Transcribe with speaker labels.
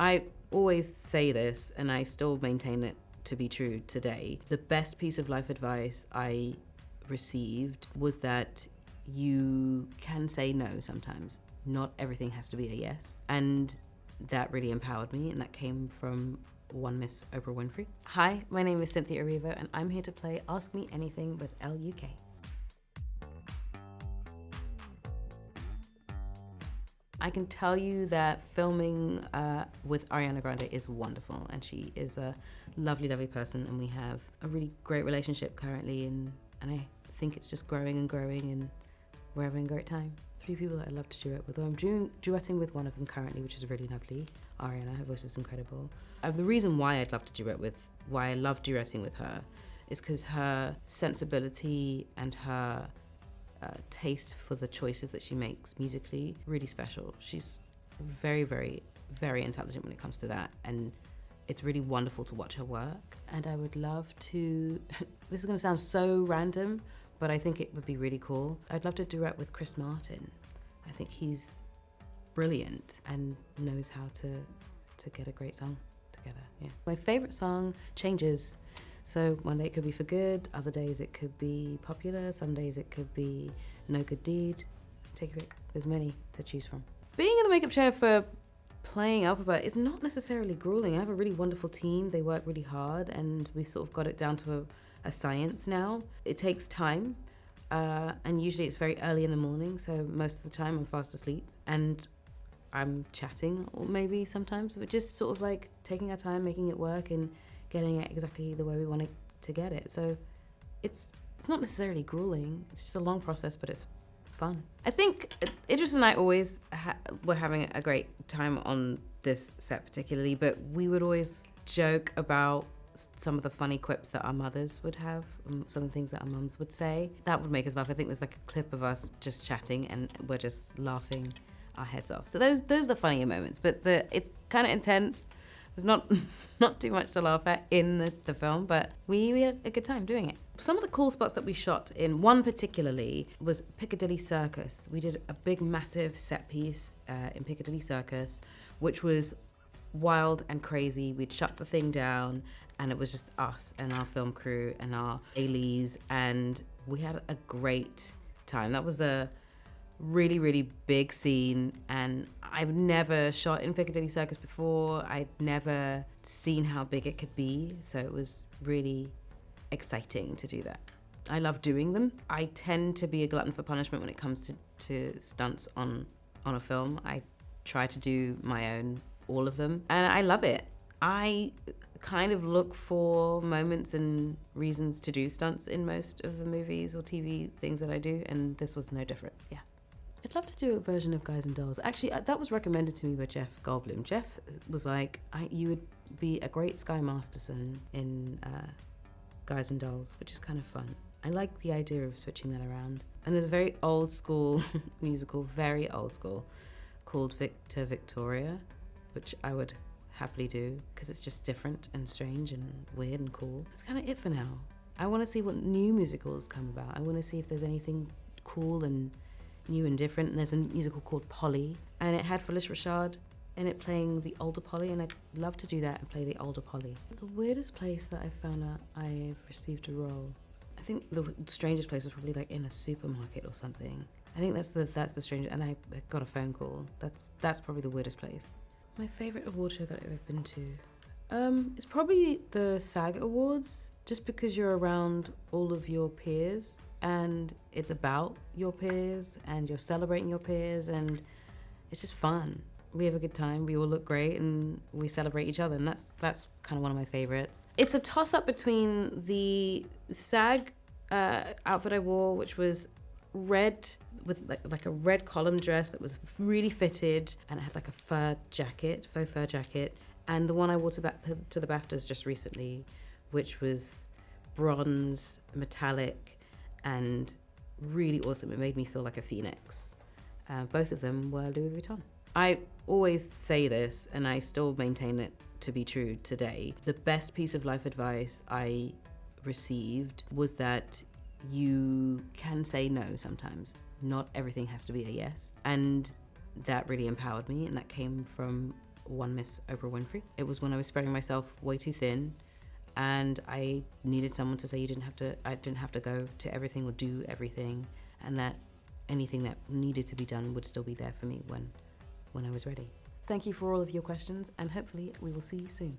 Speaker 1: I always say this, and I still maintain it to be true today. The best piece of life advice I received was that you can say no sometimes. Not everything has to be a yes. And that really empowered me, and that came from one Miss Oprah Winfrey. Hi, my name is Cynthia Erivo, and I'm here to play Ask Me Anything with LUK. I can tell you that filming with Ariana Grande is wonderful, and she is a lovely, lovely person, and we have a really great relationship currently, and I think it's just growing and growing, and we're having a great time. 3 people that I love to duet with. I'm duetting with one of them currently, which is really lovely. Ariana, her voice is incredible. The reason why I'd love to duet with, why I love duetting with her, is because her sensibility and her taste for the choices that she makes musically, really special. She's very, very, very intelligent when it comes to that, and it's really wonderful to watch her work. And I would love to, this is gonna sound so random, but I think it would be really cool. I'd love to duet with Chris Martin. I think he's brilliant and knows how to get a great song together, yeah. My favorite song changes. So one day it could be For Good, other days it could be Popular, some days it could be No Good Deed. Take a pick. There's many to choose from. Being in the makeup chair for playing Alphabet is not necessarily grueling. I have a really wonderful team. They work really hard, and we've sort of got it down to a science now. It takes time, and usually it's very early in the morning, so most of the time I'm fast asleep, and I'm chatting, or maybe sometimes, but just sort of like taking our time, making it work, and getting it exactly the way we want it to get it. So it's not necessarily grueling. It's just a long process, but it's fun. I think Idris and I always were having a great time on this set particularly, but we would always joke about some of the funny quips that our mothers would have, some of the things that our mums would say. That would make us laugh. I think there's like a clip of us just chatting and we're just laughing our heads off. So those are the funnier moments, but it's kind of intense. There's not too much to laugh at in the film, but we had a good time doing it. Some of the cool spots that we shot in, one particularly, was Piccadilly Circus. We did a big, massive set piece in Piccadilly Circus, which was wild and crazy. We'd shut the thing down, and it was just us and our film crew and our dailies, and we had a great time. That was a really, really big scene, and I've never shot in Piccadilly Circus before. I'd never seen how big it could be, so it was really exciting to do that. I love doing them. I tend to be a glutton for punishment when it comes to stunts on a film. I try to do my own, all of them, and I love it. I kind of look for moments and reasons to do stunts in most of the movies or TV things that I do, and this was no different, yeah. I'd love to do a version of Guys and Dolls. Actually, that was recommended to me by Jeff Goldblum. Jeff was like, you would be a great Sky Masterson in Guys and Dolls, which is kind of fun. I like the idea of switching that around. And there's a very old school musical, very old school, called Victor Victoria, which I would happily do because it's just different and strange and weird and cool. That's kind of it for now. I want to see what new musicals come about. I want to see if there's anything cool and new and different. And there's a musical called Polly, and it had Felicia Rashad in it playing the older Polly, and I'd love to do that and play the older Polly. The weirdest place that I found out I've received a role, I think the strangest place was probably like in a supermarket or something. I think that's the strangest, and I got a phone call. That's probably the weirdest place. My favorite award show that I've ever been to, it's probably the SAG Awards, just because you're around all of your peers and it's about your peers and you're celebrating your peers, and it's just fun. We have a good time, we all look great, and we celebrate each other, and that's kind of one of my favorites. It's a toss-up between the SAG outfit I wore, which was red with like a red column dress that was really fitted, and it had like a faux fur jacket, and the one I wore to the BAFTAs just recently, which was bronze, metallic, and really awesome. It made me feel like a phoenix. Both of them were Louis Vuitton. I always say this, and I still maintain it to be true today. The best piece of life advice I received was that you can say no sometimes. Not everything has to be a yes. And that really empowered me, and that came from one Miss Oprah Winfrey. It was when I was spreading myself way too thin, and I needed someone to say I didn't have to go to everything or do everything, and that anything that needed to be done would still be there for me when I was ready. Thank you for all of your questions, and hopefully we will see you soon.